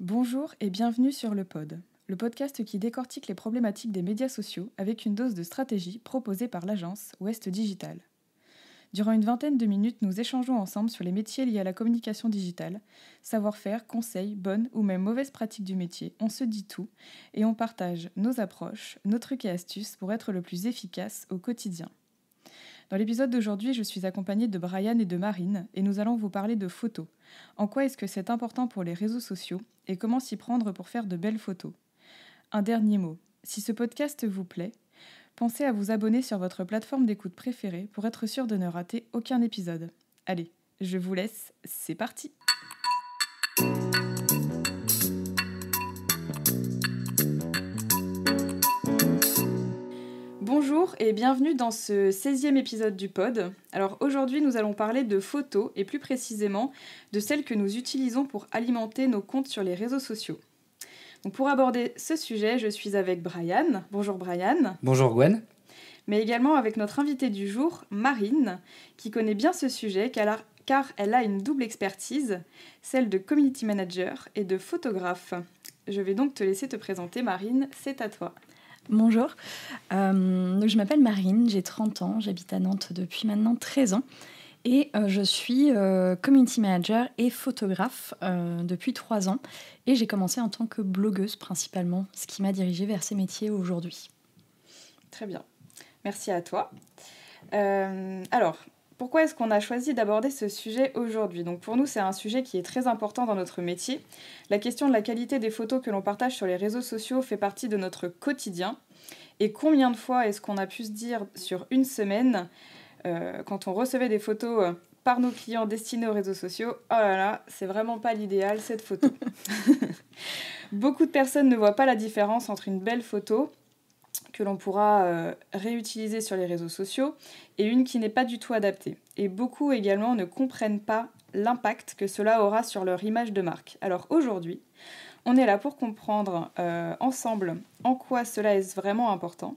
Bonjour et bienvenue sur le Pod, le podcast qui décortique les problématiques des médias sociaux avec une dose de stratégie proposée par l'agence Ouest Digital. Durant une vingtaine de minutes, nous échangeons ensemble sur les métiers liés à la communication digitale, savoir-faire, conseils, bonnes ou même mauvaises pratiques du métier, on se dit tout et on partage nos approches, nos trucs et astuces pour être le plus efficace au quotidien. Dans l'épisode d'aujourd'hui, je suis accompagnée de Brian et de Marine et nous allons vous parler de photos. En quoi est-ce que c'est important pour les réseaux sociaux et comment s'y prendre pour faire de belles photos? Un dernier mot, si ce podcast vous plaît, pensez à vous abonner sur votre plateforme d'écoute préférée pour être sûr de ne rater aucun épisode. Allez, je vous laisse, c'est parti! Bonjour et bienvenue dans ce 16e épisode du Pod. Alors aujourd'hui nous allons parler de photos et plus précisément de celles que nous utilisons pour alimenter nos comptes sur les réseaux sociaux. Donc pour aborder ce sujet, je suis avec Brian. Bonjour Brian. Bonjour Gwen. Mais également avec notre invitée du jour, Marine, qui connaît bien ce sujet car elle a une double expertise, celle de community manager et de photographe. Je vais donc te laisser te présenter Marine, c'est à toi. Bonjour, donc je m'appelle Marine, j'ai 30 ans, j'habite à Nantes depuis maintenant 13 ans et je suis community manager et photographe depuis 3 ans et j'ai commencé en tant que blogueuse principalement, ce qui m'a dirigée vers ces métiers aujourd'hui. Très bien, merci à toi. Alors, pourquoi est-ce qu'on a choisi d'aborder ce sujet aujourd'hui? Donc pour nous, c'est un sujet qui est très important dans notre métier. La question de la qualité des photos que l'on partage sur les réseaux sociaux fait partie de notre quotidien. Et combien de fois est-ce qu'on a pu se dire sur une semaine, quand on recevait des photos par nos clients destinées aux réseaux sociaux, oh là là, c'est vraiment pas l'idéal cette photo. Beaucoup de personnes ne voient pas la différence entre une belle photo que l'on pourra réutiliser sur les réseaux sociaux, et une qui n'est pas du tout adaptée. Et beaucoup également ne comprennent pas l'impact que cela aura sur leur image de marque. Alors aujourd'hui, on est là pour comprendre ensemble en quoi cela est vraiment important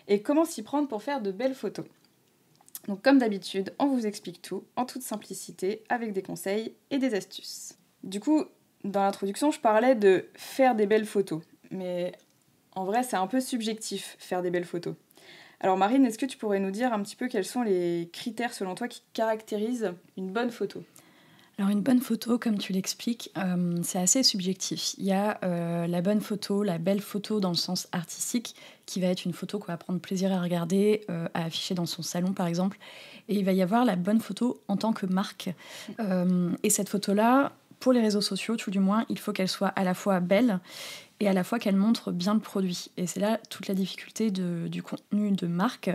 et comment s'y prendre pour faire de belles photos. Donc comme d'habitude, on vous explique tout en toute simplicité avec des conseils et des astuces. Du coup, dans l'introduction, je parlais de faire des belles photos, mais en vrai, c'est un peu subjectif, faire des belles photos. Alors Marine, est-ce que tu pourrais nous dire un petit peu quels sont les critères selon toi qui caractérisent une bonne photo? Alors une bonne photo, comme tu l'expliques, c'est assez subjectif. Il y a la bonne photo, la belle photo dans le sens artistique, qui va être une photo qu'on va prendre plaisir à regarder, à afficher dans son salon par exemple. Et il va y avoir la bonne photo en tant que marque. Et cette photo-là, pour les réseaux sociaux tout du moins, il faut qu'elle soit à la fois belle et à la fois qu'elle montre bien le produit. Et c'est là toute la difficulté du contenu de marque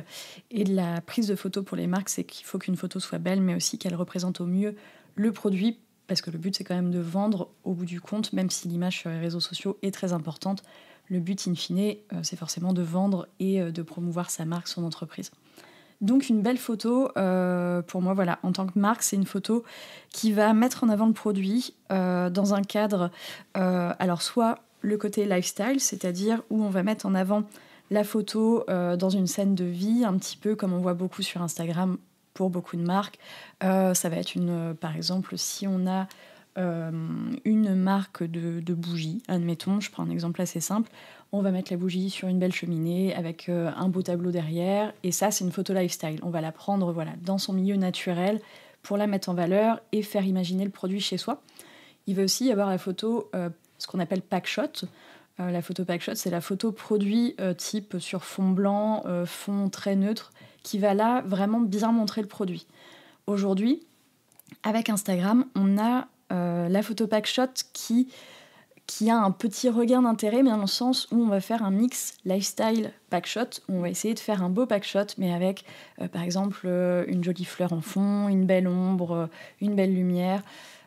et de la prise de photo pour les marques, c'est qu'il faut qu'une photo soit belle, mais aussi qu'elle représente au mieux le produit, parce que le but c'est quand même de vendre au bout du compte, même si l'image sur les réseaux sociaux est très importante. Le but in fine, c'est forcément de vendre et de promouvoir sa marque, son entreprise. Donc une belle photo, pour moi, voilà, en tant que marque, c'est une photo qui va mettre en avant le produit dans un cadre, alors soit le côté lifestyle, c'est-à-dire où on va mettre en avant la photo dans une scène de vie, un petit peu comme on voit beaucoup sur Instagram pour beaucoup de marques. Ça va être par exemple, si on a une marque de bougies, admettons, je prends un exemple assez simple, on va mettre la bougie sur une belle cheminée avec un beau tableau derrière, et ça c'est une photo lifestyle. On va la prendre dans son milieu naturel pour la mettre en valeur et faire imaginer le produit chez soi. Il va aussi y avoir la photo, ce qu'on appelle pack shot. La photo pack shot, c'est la photo produit type sur fond blanc, fond très neutre, qui va là vraiment bien montrer le produit. Aujourd'hui, avec Instagram, on a la photo pack shot qui a un petit regain d'intérêt, mais dans le sens où on va faire un mix lifestyle pack shot, où on va essayer de faire un beau pack shot, mais avec par exemple une jolie fleur en fond, une belle ombre, une belle lumière.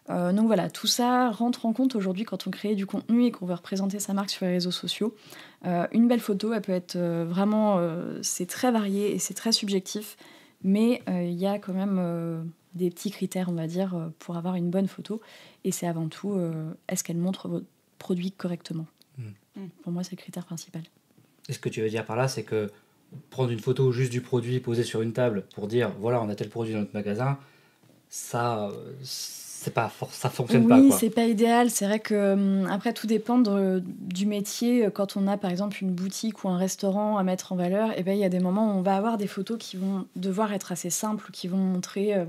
Donc voilà, tout ça rentre en compte aujourd'hui quand on crée du contenu et qu'on veut représenter sa marque sur les réseaux sociaux. Une belle photo, elle peut être vraiment... c'est très varié et c'est très subjectif, mais il y a quand même des petits critères, on va dire, pour avoir une bonne photo. Et c'est avant tout, est-ce qu'elle montre votre produit correctement? Pour moi, c'est le critère principal. Et ce que tu veux dire par là, c'est que prendre une photo juste du produit posé sur une table pour dire voilà, on a tel produit dans notre magasin, ça ça fonctionne pas, Oui, quoi. c'est pas idéal. C'est vrai que après tout dépend du métier. Quand on a par exemple une boutique ou un restaurant à mettre en valeur, et ben il y a des moments où on va avoir des photos qui vont devoir être assez simples, qui vont montrer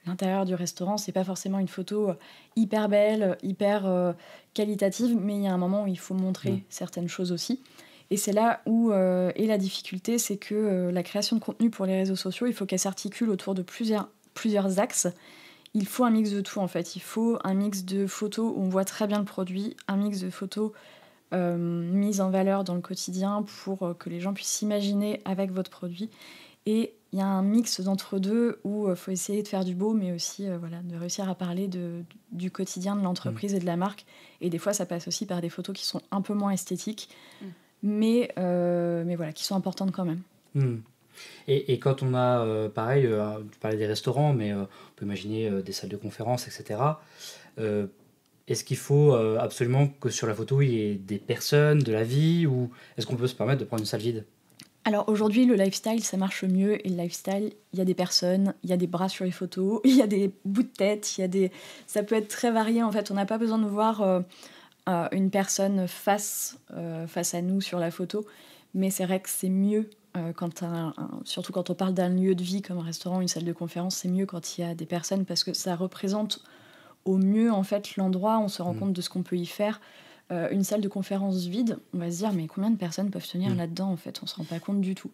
l'intérieur du restaurant. C'est pas forcément une photo hyper belle, hyper qualitative, mais il y a un moment où il faut montrer certaines choses aussi. Et c'est là où est la difficulté, c'est que la création de contenu pour les réseaux sociaux, il faut qu'elle s'articule autour de plusieurs axes. Il faut un mix de tout en fait. Il faut un mix de photos où on voit très bien le produit, un mix de photos mises en valeur dans le quotidien pour que les gens puissent s'imaginer avec votre produit. Et il y a un mix d'entre deux où il faut essayer de faire du beau, mais aussi de réussir à parler du quotidien de l'entreprise et de la marque. Et des fois, ça passe aussi par des photos qui sont un peu moins esthétiques, mais voilà, qui sont importantes quand même. Et quand on a, pareil, tu parlais des restaurants, mais on peut imaginer des salles de conférence, etc. Est-ce qu'il faut absolument que sur la photo, il y ait des personnes, de la vie, ou est-ce qu'on peut se permettre de prendre une salle vide? Alors aujourd'hui, le lifestyle, ça marche mieux. Et le lifestyle, il y a des personnes, il y a des bras sur les photos, il y a des bouts de tête, ça peut être très varié. En fait, on n'a pas besoin de voir une personne face à nous sur la photo. Mais c'est vrai que c'est mieux, surtout quand on parle d'un lieu de vie comme un restaurant, une salle de conférence, c'est mieux quand il y a des personnes parce que ça représente au mieux en fait l'endroit, on se rend compte de ce qu'on peut y faire. Une salle de conférence vide, on va se dire mais combien de personnes peuvent tenir là-dedans en fait, on se rend pas compte du tout.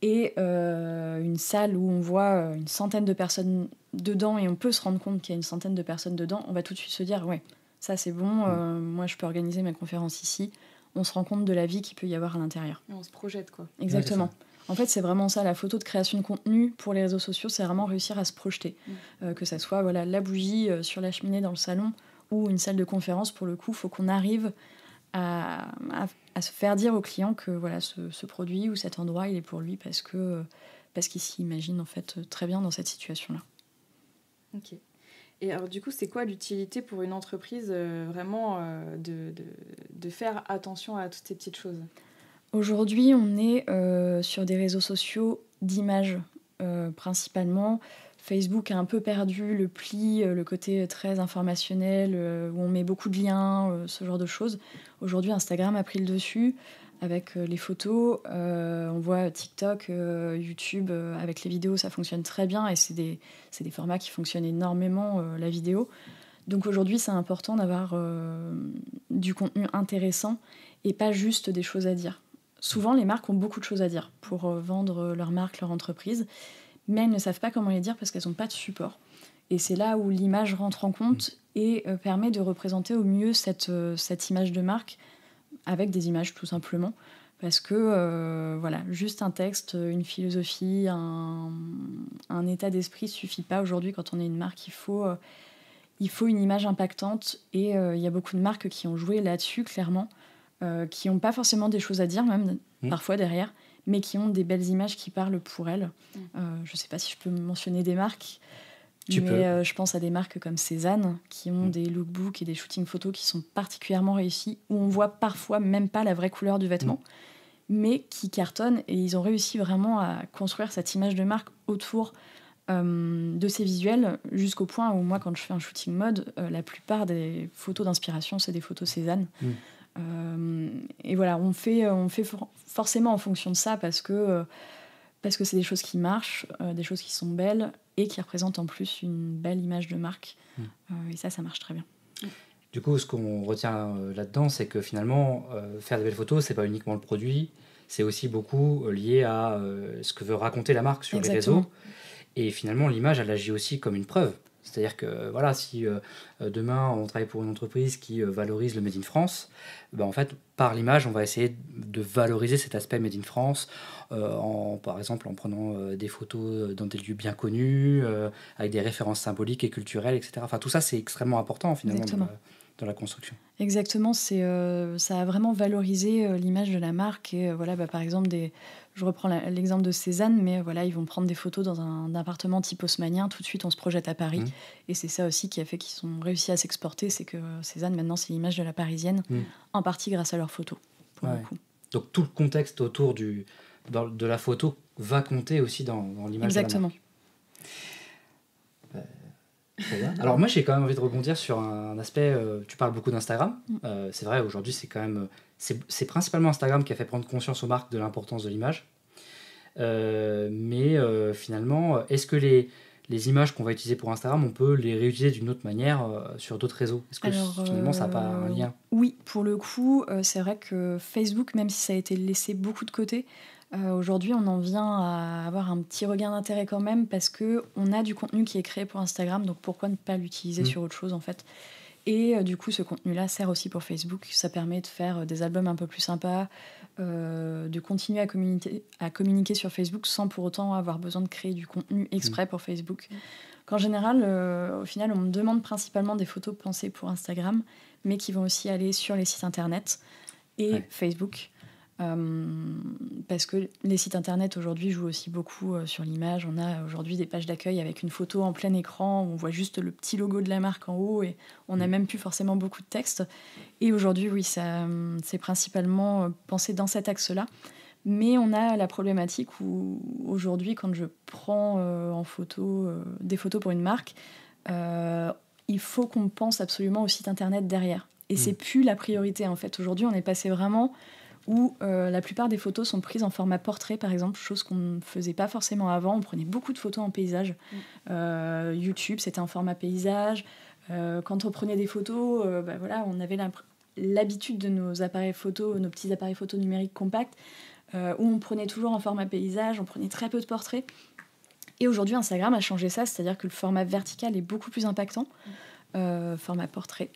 Et une salle où on voit une centaine de personnes dedans et on peut se rendre compte qu'il y a une centaine de personnes dedans, on va tout de suite se dire ouais, ça c'est bon, moi je peux organiser ma conférence ici. On se rend compte de la vie qu'il peut y avoir à l'intérieur. Et on se projette, quoi. Exactement. Ouais, en fait, c'est vraiment ça, la photo de création de contenu pour les réseaux sociaux, c'est vraiment réussir à se projeter. Que ça soit la bougie sur la cheminée dans le salon ou une salle de conférence, pour le coup, il faut qu'on arrive à se faire dire au client que voilà, ce produit ou cet endroit, il est pour lui parce qu'il s'y imagine en fait très bien dans cette situation-là. Ok. Et alors du coup, c'est quoi l'utilité pour une entreprise vraiment de faire attention à toutes ces petites choses ? Aujourd'hui, on est sur des réseaux sociaux d'images principalement. Facebook a un peu perdu le pli, le côté très informationnel, où on met beaucoup de liens, ce genre de choses. Aujourd'hui, Instagram a pris le dessus avec les photos. On voit TikTok, YouTube, avec les vidéos, ça fonctionne très bien. Et c'est des formats qui fonctionnent énormément, la vidéo. Donc aujourd'hui, c'est important d'avoir du contenu intéressant et pas juste des choses à dire. Souvent, les marques ont beaucoup de choses à dire pour vendre leur marque, leur entreprise, mais elles ne savent pas comment les dire parce qu'elles n'ont pas de support. Et c'est là où l'image rentre en compte et permet de représenter au mieux cette image de marque avec des images tout simplement. Parce que juste un texte, une philosophie, un état d'esprit ne suffit pas aujourd'hui quand on est une marque. Il faut une image impactante et il y a beaucoup de marques qui ont joué là-dessus clairement. Qui n'ont pas forcément des choses à dire, même parfois derrière, mais qui ont des belles images qui parlent pour elles. Je ne sais pas si je peux mentionner des marques, mais je pense à des marques comme Cézanne, qui ont des lookbooks et des shootings photos qui sont particulièrement réussis, où on voit parfois même pas la vraie couleur du vêtement, mais qui cartonnent, et ils ont réussi vraiment à construire cette image de marque autour de ces visuels, jusqu'au point où moi, quand je fais un shooting mode, la plupart des photos d'inspiration, c'est des photos Cézanne. Et voilà, on fait forcément en fonction de ça parce que c'est des choses qui marchent, des choses qui sont belles et qui représentent en plus une belle image de marque. Et ça marche très bien. Du coup, ce qu'on retient là-dedans, c'est que finalement, faire de belles photos, c'est pas uniquement le produit, c'est aussi beaucoup lié à ce que veut raconter la marque sur Exactement. les réseaux. Et finalement, l'image, elle agit aussi comme une preuve. C'est-à-dire que voilà, si demain on travaille pour une entreprise qui valorise le Made in France, en fait, par l'image, on va essayer de valoriser cet aspect Made in France, par exemple en prenant des photos dans des lieux bien connus, avec des références symboliques et culturelles, etc. Enfin, tout ça, c'est extrêmement important finalement dans la construction. Exactement, ça a vraiment valorisé l'image de la marque. Et par exemple, je reprends l'exemple de Cézanne, mais ils vont prendre des photos dans un appartement type haussmannien. Tout de suite, on se projette à Paris. Et c'est ça aussi qui a fait qu'ils ont réussi à s'exporter. C'est que Cézanne, maintenant, c'est l'image de la parisienne, en partie grâce à leurs photos, pour le coup. Donc tout le contexte autour de la photo va compter aussi dans l'image de la marque. Très bien. Alors moi j'ai quand même envie de rebondir sur un aspect, tu parles beaucoup d'Instagram. C'est vrai, aujourd'hui c'est quand même, c'est principalement Instagram qui a fait prendre conscience aux marques de l'importance de l'image. Mais finalement, est-ce que les images qu'on va utiliser pour Instagram, on peut les réutiliser d'une autre manière sur d'autres réseaux? Est-ce que Alors, finalement ça n'a pas un lien? oui, pour le coup, c'est vrai que Facebook, même si ça a été laissé beaucoup de côté, aujourd'hui, on en vient à avoir un petit regain d'intérêt quand même parce que on a du contenu qui est créé pour Instagram, donc pourquoi ne pas l'utiliser sur autre chose en fait? Et du coup, ce contenu-là sert aussi pour Facebook. Ça permet de faire des albums un peu plus sympas, de continuer à communiquer sur Facebook sans pour autant avoir besoin de créer du contenu exprès pour Facebook. Qu'en général, au final, on me demande principalement des photos pensées pour Instagram, mais qui vont aussi aller sur les sites internet et Facebook. Parce que les sites internet aujourd'hui jouent aussi beaucoup sur l'image. On a aujourd'hui des pages d'accueil avec une photo en plein écran où on voit juste le petit logo de la marque en haut et on n'a même plus forcément beaucoup de texte. Et aujourd'hui, oui, c'est principalement pensé dans cet axe-là. Mais on a la problématique où aujourd'hui, quand je prends en photo des photos pour une marque, il faut qu'on pense absolument au site internet derrière. Et c'est plus la priorité en fait. Aujourd'hui, on est passé vraiment où la plupart des photos sont prises en format portrait, par exemple, chose qu'on ne faisait pas forcément avant. On prenait beaucoup de photos en paysage. YouTube, c'était en format paysage. Quand on prenait des photos, voilà, on avait l'habitude de nos appareils photo, nos petits appareils photo numériques compacts, où on prenait toujours en format paysage, on prenait très peu de portraits. Et aujourd'hui, Instagram a changé ça, c'est-à-dire que le format vertical est beaucoup plus impactant, format portrait.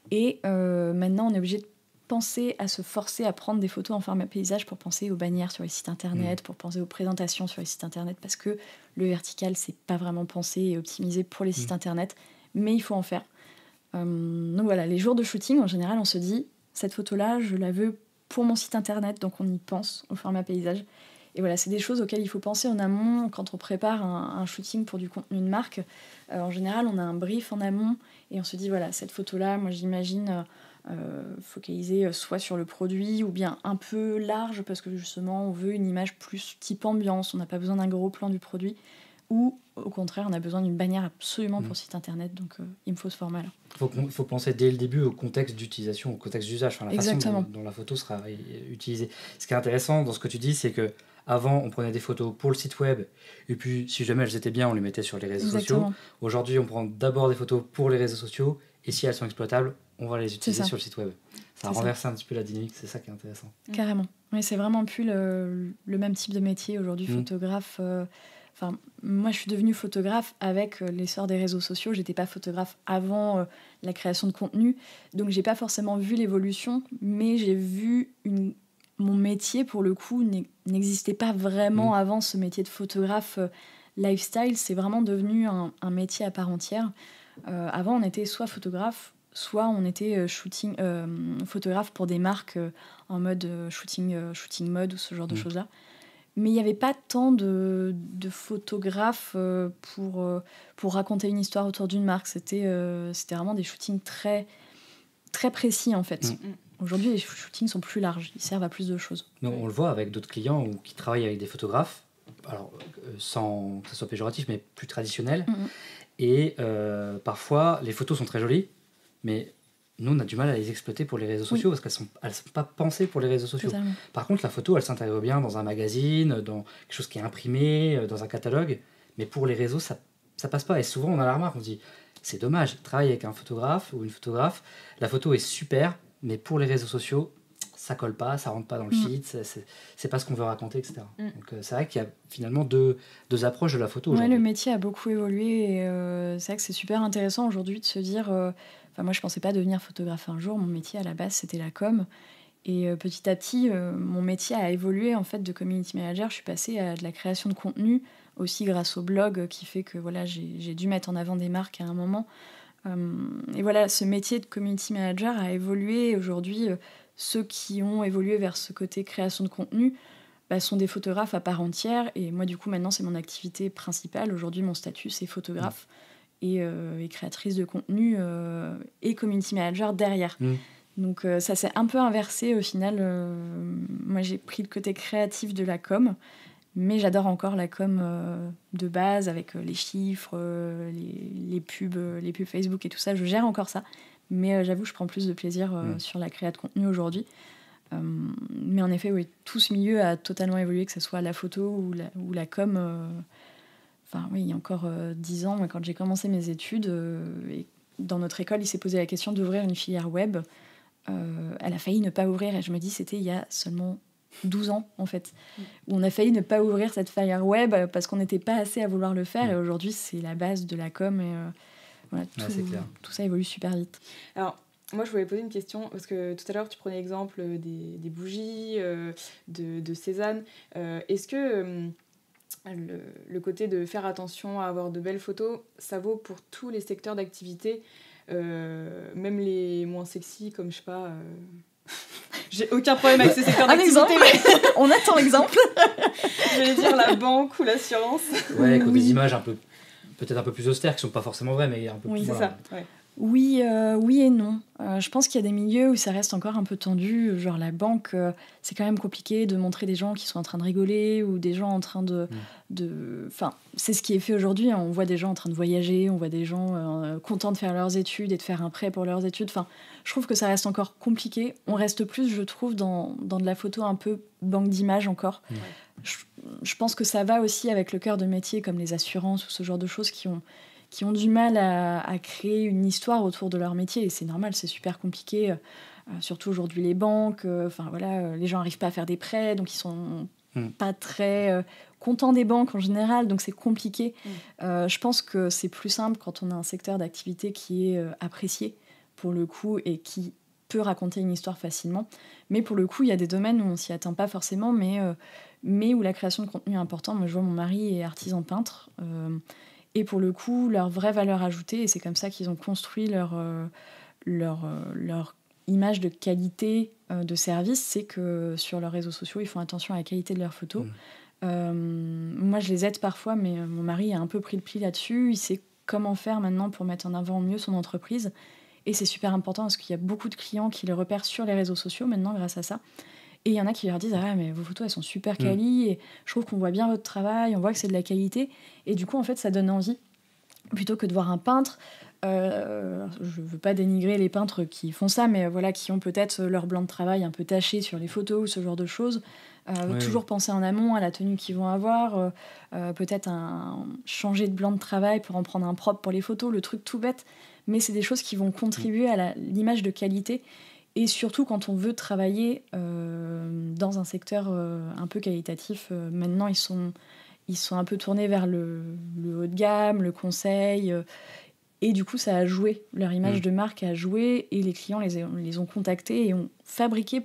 Et maintenant, on est obligé de penser à se forcer à prendre des photos en format paysage pour penser aux bannières sur les sites internet, pour penser aux présentations sur les sites internet, parce que le vertical, c'est pas vraiment pensé et optimisé pour les sites internet, mais il faut en faire. Donc voilà, les jours de shooting, en général, on se dit, cette photo-là, je la veux pour mon site internet, donc on y pense au format paysage. Et voilà, c'est des choses auxquelles il faut penser en amont quand on prépare un shooting pour du contenu de marque. En général, on a un brief en amont et on se dit, voilà, cette photo-là, moi j'imagine focaliser soit sur le produit ou bien un peu large parce que justement on veut une image plus type ambiance, on n'a pas besoin d'un gros plan du produit, ou au contraire on a besoin d'une bannière absolument pour site internet, donc il me faut ce format-là. Il faut penser dès le début au contexte d'utilisation, au contexte d'usage, enfin, la Exactement. façon dont la photo sera utilisée. Ce qui est intéressant dans ce que tu dis, c'est que avant, on prenait des photos pour le site web, et puis si jamais elles étaient bien, on les mettait sur les réseaux sociaux. Aujourd'hui, on prend d'abord des photos pour les réseaux sociaux, et si elles sont exploitables, on va les utiliser sur le site web. Ça renverse un petit peu la dynamique, c'est ça qui est intéressant. Carrément. Oui, c'est vraiment plus le même type de métier aujourd'hui, photographe. Enfin, moi, je suis devenue photographe avec l'essor des réseaux sociaux. J'étais pas photographe avant la création de contenu, donc j'ai pas forcément vu l'évolution, mais j'ai vu mon métier, pour le coup, n'existait pas vraiment avant. Ce métier de photographe lifestyle, c'est vraiment devenu un métier à part entière. Avant, on était soit photographe, soit on était photographe pour des marques en mode shooting mode ou ce genre de choses-là. Mais il n'y avait pas tant de photographes pour raconter une histoire autour d'une marque. C'était vraiment des shootings très, très précis, en fait. Aujourd'hui, les shootings sont plus larges. Ils servent à plus de choses. Mais on le voit avec d'autres clients qui travaillent avec des photographes, alors, sans que ça soit péjoratif, mais plus traditionnels. Et parfois, les photos sont très jolies, mais nous, on a du mal à les exploiter pour les réseaux sociaux parce qu'elles ne sont pas pensées pour les réseaux sociaux. Totalement. Par contre, la photo, elle s'intègre bien dans un magazine, dans quelque chose qui est imprimé, dans un catalogue. Mais pour les réseaux, ça passe pas. Et souvent, on a la remarque, on se dit, c'est dommage, travaille avec un photographe ou une photographe, la photo est super, mais pour les réseaux sociaux, ça colle pas, ça rentre pas dans le feed, c'est pas ce qu'on veut raconter, etc. Donc c'est vrai qu'il y a finalement deux approches de la photo aujourd'hui. Le métier a beaucoup évolué et c'est vrai que c'est super intéressant aujourd'hui de se dire... moi, je pensais pas devenir photographe un jour. Mon métier, à la base, c'était la com. Et petit à petit, mon métier a évolué en fait de community manager. Je suis passée à de la création de contenu, aussi grâce au blog, qui fait que voilà, j'ai dû mettre en avant des marques à un moment. Et voilà, ce métier de community manager a évolué. Aujourd'hui, ceux qui ont évolué vers ce côté création de contenu sont des photographes à part entière. Et moi, du coup, maintenant, c'est mon activité principale. Aujourd'hui, mon statut, c'est photographe. Et créatrice de contenu et community manager derrière. Donc ça s'est un peu inversé au final. Moi j'ai pris le côté créatif de la com Mais j'adore encore la com de base avec les chiffres, les pubs Facebook et tout ça. Je gère encore ça. Mais j'avoue, je prends plus de plaisir sur la création de contenu aujourd'hui. Mais en effet, oui, tout ce milieu a totalement évolué, que ce soit la photo ou la com. Enfin, oui, il y a encore 10 ans, quand j'ai commencé mes études, et dans notre école, il s'est posé la question d'ouvrir une filière web. Elle a failli ne pas ouvrir, et je me dis, c'était il y a seulement 12 ans, en fait, où on a failli ne pas ouvrir cette filière web parce qu'on n'était pas assez à vouloir le faire. Et aujourd'hui, c'est la base de la com. Et voilà, tout ça évolue super vite. Alors, moi, je voulais poser une question, parce que tout à l'heure, tu prenais l'exemple des bougies, de Cézanne. Est-ce que le côté de faire attention à avoir de belles photos, ça vaut pour tous les secteurs d'activité, même les moins sexy, comme, je sais pas... J'ai aucun problème avec ces secteurs d'activité. On attend l'exemple. J'allais dire la banque ou l'assurance. Ouais, avec des images peut-être un peu plus austères, qui sont pas forcément vraies, mais un peu plus... C'est ça, ouais. Oui et non. Je pense qu'il y a des milieux où ça reste encore un peu tendu. Genre la banque, c'est quand même compliqué de montrer des gens qui sont en train de rigoler ou des gens en train de... Enfin, c'est ce qui est fait aujourd'hui. On voit des gens en train de voyager, on voit des gens contents de faire leurs études et de faire un prêt pour leurs études. Enfin, je trouve que ça reste encore compliqué. On reste plus, je trouve, dans de la photo un peu banque d'images encore. Je pense que ça va aussi avec le cœur de métier comme les assurances ou ce genre de choses qui ont du mal à créer une histoire autour de leur métier. Et c'est normal, c'est super compliqué. Surtout aujourd'hui, les banques, les gens n'arrivent pas à faire des prêts, donc ils sont pas très contents des banques en général, donc c'est compliqué. Je pense que c'est plus simple quand on a un secteur d'activité qui est apprécié, pour le coup, et qui peut raconter une histoire facilement. Mais pour le coup, il y a des domaines où on s'y attend pas forcément, mais où la création de contenu est importante. Moi, je vois, mon mari est artisan peintre, et pour le coup, leur vraie valeur ajoutée, et c'est comme ça qu'ils ont construit leur image de qualité de service, c'est que sur leurs réseaux sociaux, ils font attention à la qualité de leurs photos. Moi, je les aide parfois, mais mon mari a un peu pris le pli là-dessus. Il sait comment faire maintenant pour mettre en avant mieux son entreprise. Et c'est super important parce qu'il y a beaucoup de clients qui les repèrent sur les réseaux sociaux maintenant grâce à ça. Et il y en a qui leur disent « Ah, mais vos photos, elles sont super quali, et je trouve qu'on voit bien votre travail, on voit que c'est de la qualité. » Et du coup, en fait, ça donne envie. Plutôt que de voir un peintre, je ne veux pas dénigrer les peintres qui font ça, mais voilà, qui ont peut-être leur blanc de travail un peu taché sur les photos ou ce genre de choses. Toujours penser en amont à la tenue qu'ils vont avoir, peut-être changer de blanc de travail pour en prendre un propre pour les photos, le truc tout bête. Mais c'est des choses qui vont contribuer à l'image de qualité. Et surtout quand on veut travailler dans un secteur un peu qualitatif, maintenant ils sont un peu tournés vers le haut de gamme, le conseil, et du coup ça a joué, leur image de marque a joué, et les clients les ont contactés et ont fabriqué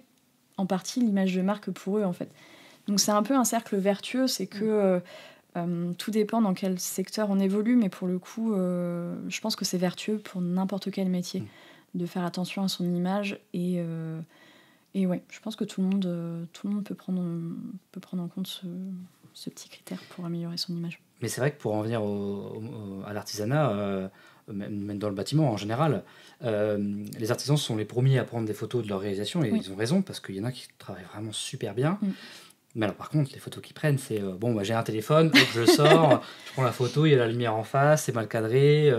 en partie l'image de marque pour eux, en fait. Donc c'est un peu un cercle vertueux, c'est que tout dépend dans quel secteur on évolue, mais pour le coup, je pense que c'est vertueux pour n'importe quel métier de faire attention à son image, et ouais, je pense que tout le monde peut prendre en compte ce petit critère pour améliorer son image. Mais c'est vrai que pour en venir à l'artisanat, même dans le bâtiment en général, les artisans sont les premiers à prendre des photos de leur réalisation, et ils ont raison, parce qu'il y en a qui travaillent vraiment super bien. Mais alors par contre, les photos qu'ils prennent, c'est j'ai un téléphone, je sors, je prends la photo, il y a la lumière en face, c'est mal cadré,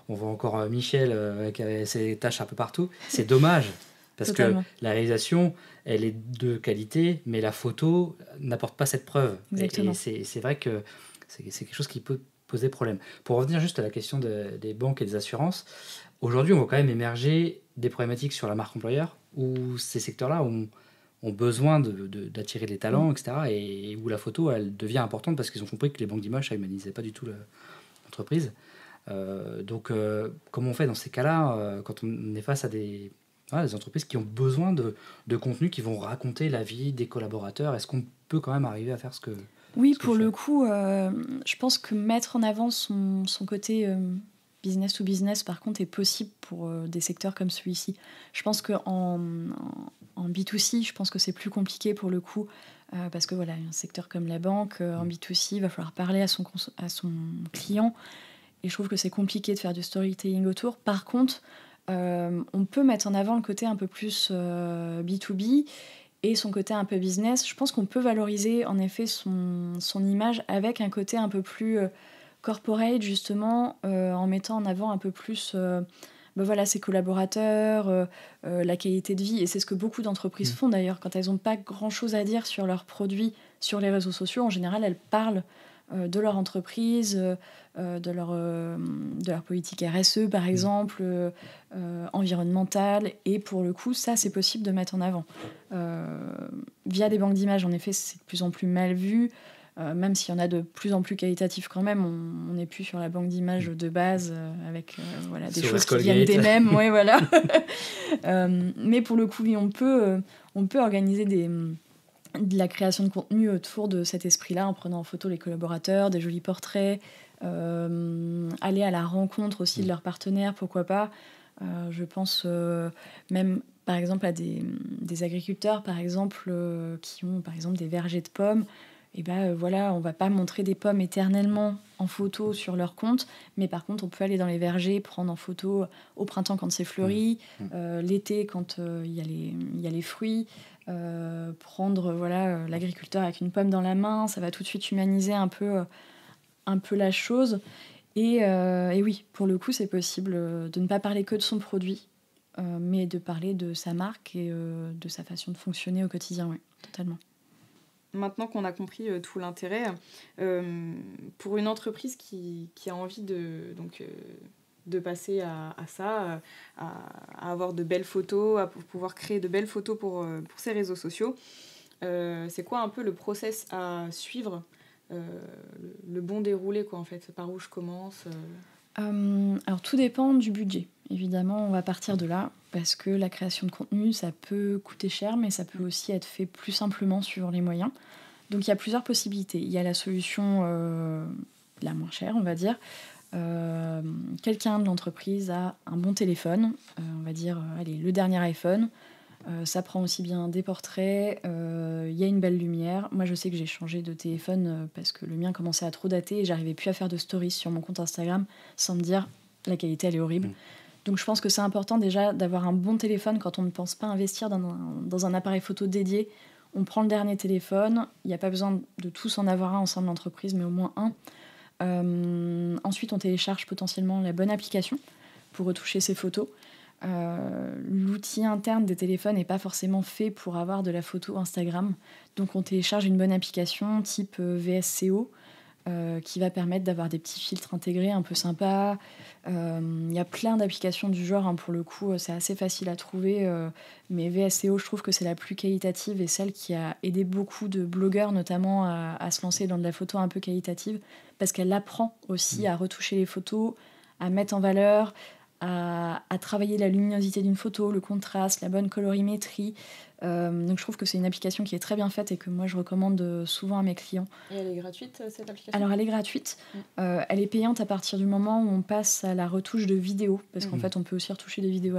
on voit encore Michel avec ses taches un peu partout. C'est dommage, parce Totalement. Que la réalisation, elle est de qualité, mais la photo n'apporte pas cette preuve. Et c'est vrai que c'est quelque chose qui peut poser problème. Pour revenir juste à la question des banques et des assurances, aujourd'hui on voit quand même émerger des problématiques sur la marque employeur, où ces secteurs-là ont besoin d'attirer des talents, etc. Et où la photo, elle devient importante parce qu'ils ont compris que les banques d'images, ça humanisaient pas du tout l'entreprise. Donc, comment on fait dans ces cas-là, quand on est face à des entreprises qui ont besoin de contenus qui vont raconter la vie des collaborateurs? Est-ce qu'on peut quand même arriver à faire ce que... Oui, pour le coup, je pense que mettre en avant son côté... business to business, par contre, est possible pour des secteurs comme celui-ci. Je pense qu'en B2C, je pense que c'est plus compliqué pour le coup, parce que voilà, un secteur comme la banque, en B2C, il va falloir parler à son client, et je trouve que c'est compliqué de faire du storytelling autour. Par contre, on peut mettre en avant le côté un peu plus B2B, et son côté un peu business, je pense qu'on peut valoriser en effet son image avec un côté un peu plus corporate, justement, en mettant en avant un peu plus voilà, ses collaborateurs, la qualité de vie. Et c'est ce que beaucoup d'entreprises font d'ailleurs. Quand elles n'ont pas grand-chose à dire sur leurs produits sur les réseaux sociaux, en général, elles parlent de leur entreprise, de leur politique RSE, par exemple, environnementale. Et pour le coup, ça, c'est possible de mettre en avant. Via des banques d'images, en effet, c'est de plus en plus mal vu. Même s'il y en a de plus en plus qualitatifs quand même, on n'est plus sur la banque d'images de base avec voilà, des choses qui viennent des mêmes. Ouais, voilà. Mais pour le coup, oui, on peut organiser de la création de contenu autour de cet esprit-là, en prenant en photo les collaborateurs, des jolis portraits, aller à la rencontre aussi de leurs partenaires, pourquoi pas. Je pense même par exemple à des agriculteurs par exemple, qui ont par exemple des vergers de pommes. Et voilà, on va pas montrer des pommes éternellement en photo sur leur compte, mais par contre on peut aller dans les vergers, prendre en photo au printemps quand c'est fleuri, l'été quand il y a les fruits, prendre voilà, l'agriculteur avec une pomme dans la main, ça va tout de suite humaniser un peu la chose. Et oui, pour le coup, c'est possible de ne pas parler que de son produit, mais de parler de sa marque et de sa façon de fonctionner au quotidien, oui, totalement. Maintenant qu'on a compris tout l'intérêt, pour une entreprise qui a envie de passer à ça, à avoir de belles photos, à pouvoir créer de belles photos pour ses réseaux sociaux, c'est quoi un peu le process à suivre, le bon déroulé, quoi, en fait, par où je commence Alors tout dépend du budget. Évidemment, on va partir de là, parce que la création de contenu, ça peut coûter cher, mais ça peut aussi être fait plus simplement sur les moyens. Donc il y a plusieurs possibilités. Il y a la solution la moins chère, on va dire. Quelqu'un de l'entreprise a un bon téléphone, on va dire allez, le dernier iPhone. Ça prend aussi bien des portraits, il y a une belle lumière. Moi, je sais que j'ai changé de téléphone parce que le mien commençait à trop dater et j'arrivais plus à faire de stories sur mon compte Instagram sans me dire la qualité, elle est horrible. Donc je pense que c'est important déjà d'avoir un bon téléphone quand on ne pense pas investir dans un appareil photo dédié. On prend le dernier téléphone, il n'y a pas besoin de tous en avoir un en sein de l'entreprise, mais au moins un. Ensuite, on télécharge potentiellement la bonne application pour retoucher ses photos. L'outil interne des téléphones n'est pas forcément fait pour avoir de la photo Instagram. Donc on télécharge une bonne application type VSCO qui va permettre d'avoir des petits filtres intégrés un peu sympas. Il y a plein d'applications du genre, hein, pour le coup, c'est assez facile à trouver. Mais VSCO, je trouve que c'est la plus qualitative et celle qui a aidé beaucoup de blogueurs, notamment, à se lancer dans de la photo un peu qualitative, parce qu'elle apprend aussi à retoucher les photos, à mettre en valeur, à travailler la luminosité d'une photo, le contraste, la bonne colorimétrie. Donc je trouve que c'est une application qui est très bien faite et que moi je recommande souvent à mes clients. Et elle est gratuite, cette application ? Alors elle est gratuite. Elle est payante à partir du moment où on passe à la retouche de vidéos, parce qu'en fait on peut aussi retoucher des vidéos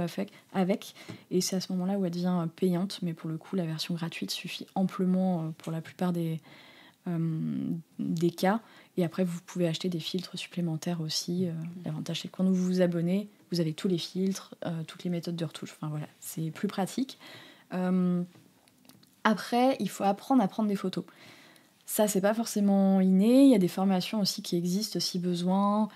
avec, et c'est à ce moment-là où elle devient payante, mais pour le coup la version gratuite suffit amplement pour la plupart des cas. Et après vous pouvez acheter des filtres supplémentaires aussi. L'avantage c'est que quand vous vous abonnez, vous avez tous les filtres, toutes les méthodes de retouche, enfin voilà, c'est plus pratique. Après, il faut apprendre à prendre des photos. Ça, c'est pas forcément inné. Il y a des formations aussi qui existent si besoin.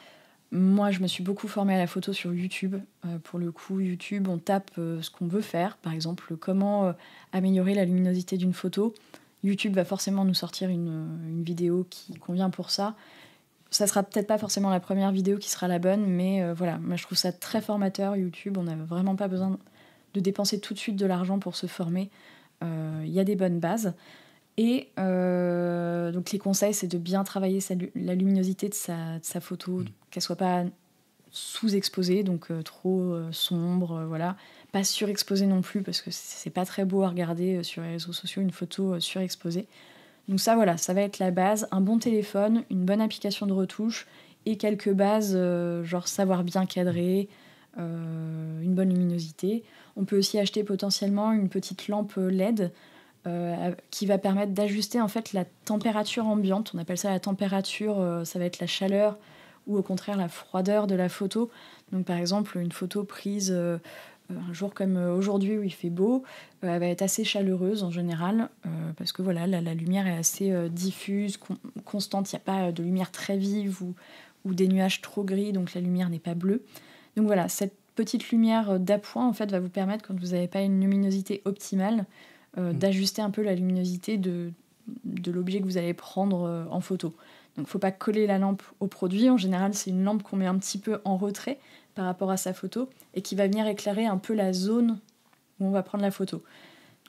Moi, je me suis beaucoup formée à la photo sur YouTube. Pour le coup, YouTube, on tape ce qu'on veut faire. Par exemple, comment améliorer la luminosité d'une photo. YouTube va forcément nous sortir une vidéo qui convient pour ça. Ça sera peut-être pas forcément la première vidéo qui sera la bonne, mais voilà, moi je trouve ça très formateur, YouTube. On n'a vraiment pas besoin de dépenser tout de suite de l'argent pour se former. Il y a des bonnes bases. Et donc les conseils, c'est de bien travailler la luminosité de sa photo, qu'elle soit pas sous-exposée, donc trop sombre, voilà. Pas surexposée non plus, parce que c'est pas très beau à regarder sur les réseaux sociaux, une photo surexposée. Donc ça, voilà, ça va être la base. Un bon téléphone, une bonne application de retouche et quelques bases, genre savoir bien cadrer, une bonne luminosité. On peut aussi acheter potentiellement une petite lampe LED qui va permettre d'ajuster en fait la température ambiante. On appelle ça la température, ça va être la chaleur ou au contraire la froideur de la photo. Donc par exemple, une photo prise un jour comme aujourd'hui où il fait beau, elle va être assez chaleureuse en général, parce que voilà, la lumière est assez diffuse, constante, il n'y a pas de lumière très vive ou des nuages trop gris, donc la lumière n'est pas bleue. Donc voilà, cette petite lumière d'appoint en fait va vous permettre, quand vous n'avez pas une luminosité optimale, d'ajuster un peu la luminosité de l'objet que vous allez prendre en photo. Donc il ne faut pas coller la lampe au produit. En général, c'est une lampe qu'on met un petit peu en retrait par rapport à sa photo et qui va venir éclairer un peu la zone où on va prendre la photo.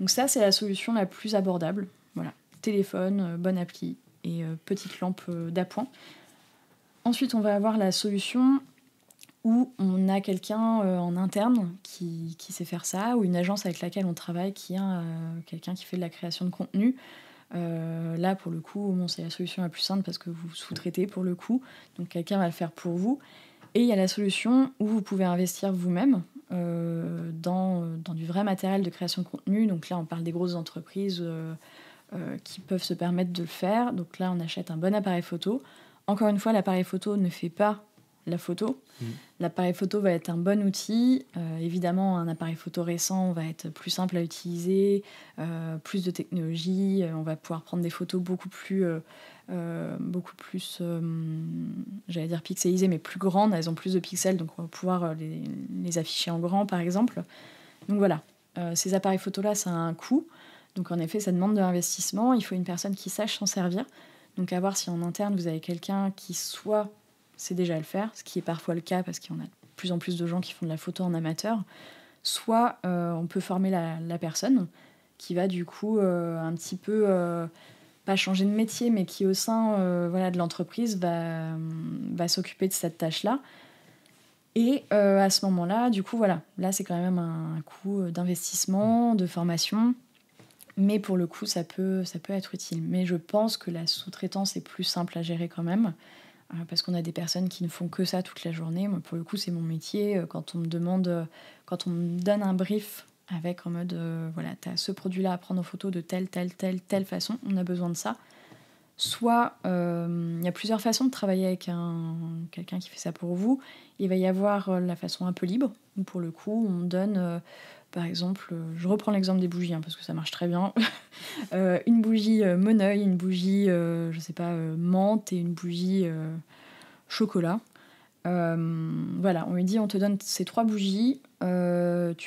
Donc ça, c'est la solution la plus abordable. Voilà, téléphone, bonne appli et petite lampe d'appoint. Ensuite, on va avoir la solution où on a quelqu'un en interne qui sait faire ça, ou une agence avec laquelle on travaille qui a quelqu'un qui fait de la création de contenu. Là, pour le coup, bon, c'est la solution la plus simple parce que vous sous-traitez pour le coup, donc quelqu'un va le faire pour vous. Et il y a la solution où vous pouvez investir vous-même dans du vrai matériel de création de contenu. Donc là, on parle des grosses entreprises qui peuvent se permettre de le faire. Donc là, on achète un bon appareil photo. Encore une fois, l'appareil photo ne fait pas la photo. L'appareil photo va être un bon outil. Évidemment, un appareil photo récent va être plus simple à utiliser, plus de technologie. On va pouvoir prendre des photos beaucoup plus, j'allais dire pixelisées, mais plus grandes. Elles ont plus de pixels, donc on va pouvoir les afficher en grand, par exemple. Donc voilà, ces appareils photo-là, ça a un coût. Donc en effet, ça demande de l'investissement. Il faut une personne qui sache s'en servir. Donc à voir si en interne, vous avez quelqu'un qui soit sait déjà le faire, ce qui est parfois le cas parce qu'il y en a de plus en plus de gens qui font de la photo en amateur, soit on peut former la personne qui va du coup un petit peu, pas changer de métier, mais qui au sein de l'entreprise va s'occuper de cette tâche-là. Et à ce moment-là, du coup, voilà, là c'est quand même un coût d'investissement, de formation, mais pour le coup, ça peut être utile. Mais je pense que la sous-traitance est plus simple à gérer quand même, parce qu'on a des personnes qui ne font que ça toute la journée. Moi, pour le coup, c'est mon métier. Quand on me donne un brief avec en mode, voilà, t'as ce produit-là à prendre en photo de telle façon, on a besoin de ça. Soit, il y a plusieurs façons de travailler avec quelqu'un qui fait ça pour vous. Il va y avoir la façon un peu libre, où pour le coup, on donne, par exemple, je reprends l'exemple des bougies, parce que ça marche très bien. Une bougie Moneuil, une bougie, je sais pas, menthe et une bougie chocolat. Voilà, on lui dit, on te donne ces 3 bougies, tu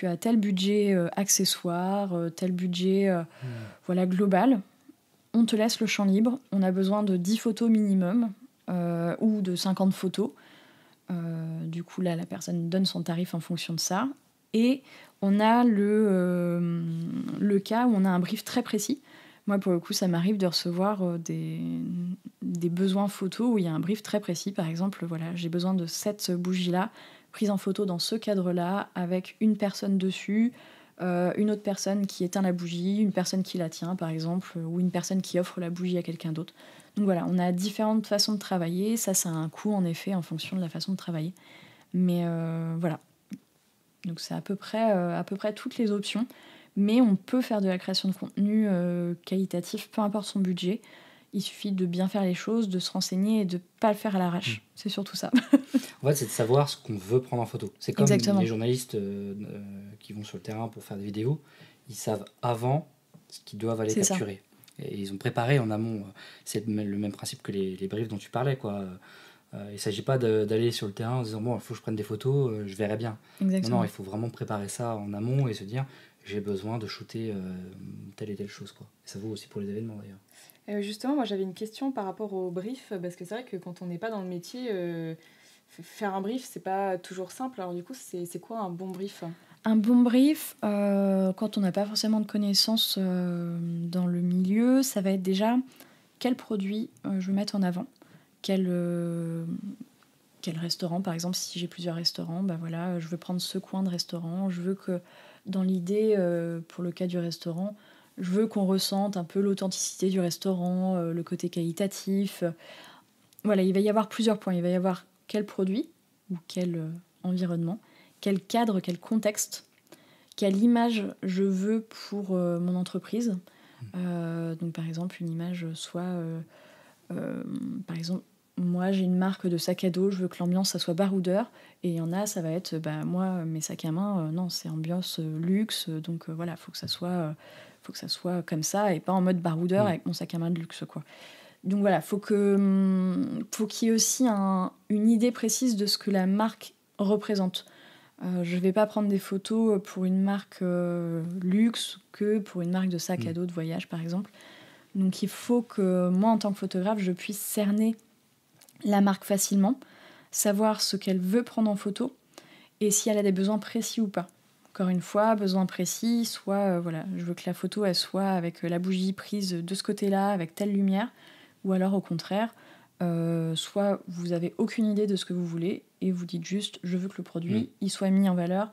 as tel budget accessoire, tel budget voilà, global. On te laisse le champ libre. On a besoin de 10 photos minimum ou de 50 photos. Du coup, là, la personne donne son tarif en fonction de ça. Et on a le cas où on a un brief très précis. Moi, pour le coup, ça m'arrive de recevoir des besoins photos où il y a un brief très précis. Par exemple, voilà, j'ai besoin de cette bougie-là, prise en photo dans ce cadre-là, avec une personne dessus, une autre personne qui éteint la bougie, une personne qui la tient, par exemple, ou une personne qui offre la bougie à quelqu'un d'autre. Donc voilà, on a différentes façons de travailler. Ça a un coût, en effet, en fonction de la façon de travailler. Mais voilà. Donc c'est à peu près toutes les options. Mais on peut faire de la création de contenu qualitatif, peu importe son budget. Il suffit de bien faire les choses, de se renseigner et de ne pas le faire à l'arrache. C'est surtout ça. En fait, c'est de savoir ce qu'on veut prendre en photo. C'est comme Exactement. les journalistes qui vont sur le terrain pour faire des vidéos. Ils savent avant ce qu'ils doivent aller capturer. Et ils ont préparé en amont. C'est le même principe que les briefs dont tu parlais, quoi. Il ne s'agit pas d'aller sur le terrain en disant bon, il faut que je prenne des photos, je verrai bien. Exactement. Non, il faut vraiment préparer ça en amont et se dire j'ai besoin de shooter telle et telle chose, quoi. Et ça vaut aussi pour les événements d'ailleurs. Justement, moi j'avais une question par rapport au brief, parce que c'est vrai que quand on n'est pas dans le métier, faire un brief, c'est pas toujours simple. Alors du coup, c'est quoi un bon brief ? Un bon brief, quand on n'a pas forcément de connaissances dans le milieu, ça va être déjà quel produit je veux mettre en avant, quel restaurant, par exemple, si j'ai plusieurs restaurants, bah voilà, je veux prendre ce coin de restaurant, je veux que, dans l'idée, pour le cas du restaurant, je veux qu'on ressente un peu l'authenticité du restaurant, le côté qualitatif. Voilà, il va y avoir plusieurs points. Il va y avoir quel produit ou quel environnement, quel cadre, quel contexte, quelle image je veux pour mon entreprise. Donc par exemple, une image soit... par exemple, moi j'ai une marque de sac à dos, je veux que l'ambiance ça soit baroudeur, et il y en a ça va être moi mes sacs à main non c'est ambiance luxe, donc voilà faut que ça soit comme ça et pas en mode baroudeur avec mon sac à main de luxe quoi. Donc voilà, faut qu'il y ait aussi une idée précise de ce que la marque représente. Je vais pas prendre des photos pour une marque luxe que pour une marque de sac à dos de voyage par exemple. Donc il faut que moi en tant que photographe je puisse cerner la marque facilement, savoir ce qu'elle veut prendre en photo et si elle a des besoins précis ou pas. Encore une fois, besoin précis, soit je veux que la photo elle soit avec la bougie prise de ce côté-là, avec telle lumière, ou alors au contraire, soit vous avez aucune idée de ce que vous voulez et vous dites juste je veux que le produit il soit mis en valeur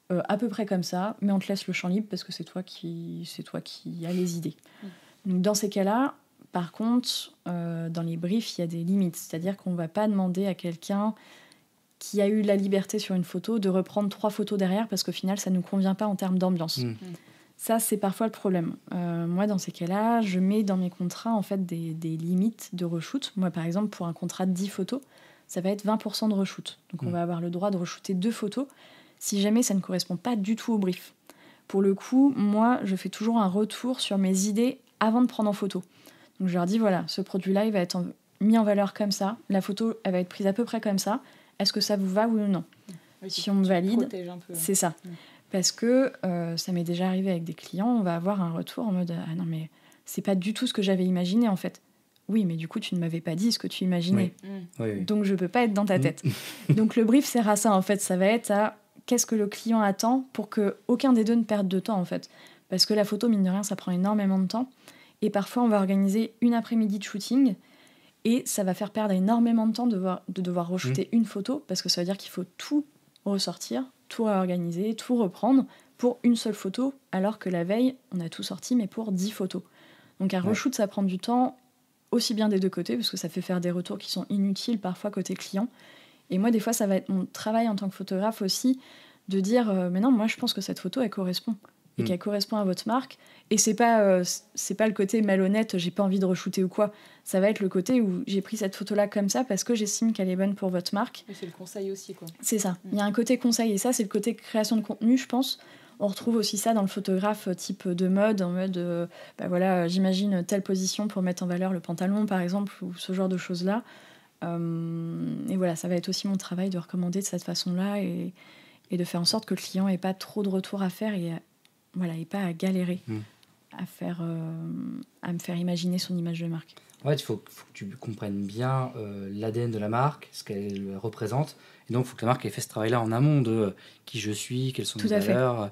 à peu près comme ça, mais on te laisse le champ libre parce que c'est toi qui as les idées. Donc dans ces cas-là, par contre, dans les briefs, il y a des limites. C'est-à-dire qu'on ne va pas demander à quelqu'un qui a eu la liberté sur une photo de reprendre 3 photos derrière parce qu'au final, ça ne nous convient pas en termes d'ambiance. Ça, c'est parfois le problème. Moi, dans ces cas-là, je mets dans mes contrats en fait, des limites de reshoot. Moi, par exemple, pour un contrat de 10 photos, ça va être 20% de reshoot. Donc on va avoir le droit de reshooter 2 photos si jamais ça ne correspond pas du tout au brief. Pour le coup, moi, je fais toujours un retour sur mes idées avant de prendre en photo. Donc je leur dis, voilà, ce produit-là, il va être mis en valeur comme ça. La photo, elle va être prise à peu près comme ça. Est-ce que ça vous va, oui ou non ? Si on me valide, c'est ça. Parce que ça m'est déjà arrivé avec des clients, on va avoir un retour en mode « Ah non, mais c'est pas du tout ce que j'avais imaginé, en fait. » Oui, mais du coup, tu ne m'avais pas dit ce que tu imaginais. Oui. Donc, je peux pas être dans ta tête. Donc, le brief sert à ça, en fait. Ça va être à qu'est-ce que le client attend pour qu'aucun des deux ne perde de temps, en fait. Parce que la photo, mine de rien, ça prend énormément de temps. Et parfois, on va organiser une après-midi de shooting et ça va faire perdre énormément de temps de devoir re-shooter une photo parce que ça veut dire qu'il faut tout ressortir, tout réorganiser, tout reprendre pour une seule photo, alors que la veille, on a tout sorti, mais pour 10 photos. Donc un reshoot, ça prend du temps, aussi bien des deux côtés, parce que ça fait faire des retours qui sont inutiles parfois côté client. Et moi, des fois, ça va être mon travail en tant que photographe aussi, de dire mais non, moi, je pense que cette photo, elle correspond. Et qu'elle correspond à votre marque. Et c'est pas le côté malhonnête, j'ai pas envie de re-shooter ou quoi. Ça va être le côté où j'ai pris cette photo-là comme ça parce que j'estime qu'elle est bonne pour votre marque. Et c'est le conseil aussi, quoi. C'est ça. Il y a un côté conseil, et ça, c'est le côté création de contenu, je pense. On retrouve aussi ça dans le photographe type de mode, en mode, j'imagine telle position pour mettre en valeur le pantalon, par exemple, ou ce genre de choses-là. Et voilà, ça va être aussi mon travail de recommander de cette façon-là et de faire en sorte que le client n'ait pas trop de retours à faire et pas à galérer à me faire imaginer son image de marque. Ouais, il faut que tu comprennes bien l'ADN de la marque, ce qu'elle représente. Et donc, il faut que la marque ait fait ce travail-là en amont de qui je suis, quelles sont mes valeurs,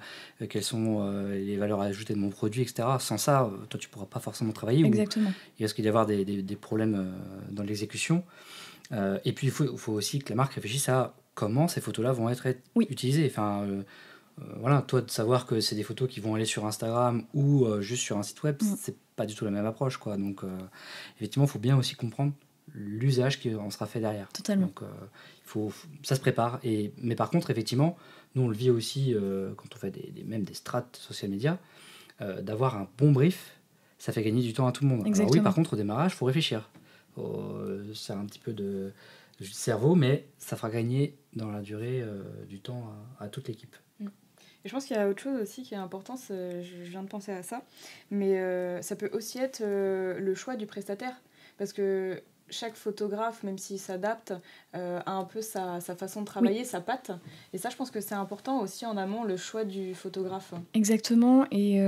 quelles sont les valeurs ajoutées de mon produit, etc. Sans ça, toi, tu ne pourras pas forcément travailler. Exactement. Il risque d'y avoir des problèmes dans l'exécution. Et puis, il faut aussi que la marque réfléchisse à comment ces photos-là vont être utilisées. Enfin, voilà, toi, de savoir que c'est des photos qui vont aller sur Instagram ou juste sur un site web, c'est pas du tout la même approche, quoi. Donc, effectivement, il faut bien aussi comprendre l'usage qui en sera fait derrière. Totalement. Donc, ça se prépare. Mais par contre, effectivement, nous, on le vit aussi quand on fait même des strates social media, d'avoir un bon brief, ça fait gagner du temps à tout le monde. Exactement. Alors oui, par contre, au démarrage, il faut réfléchir. C'est un petit peu de cerveau, mais ça fera gagner dans la durée du temps à toute l'équipe. Et je pense qu'il y a autre chose aussi qui est important, je viens de penser à ça, mais ça peut aussi être le choix du prestataire. Parce que chaque photographe, même s'il s'adapte, a un peu sa façon de travailler, sa patte. Et ça, je pense que c'est important aussi en amont, le choix du photographe. Exactement. Et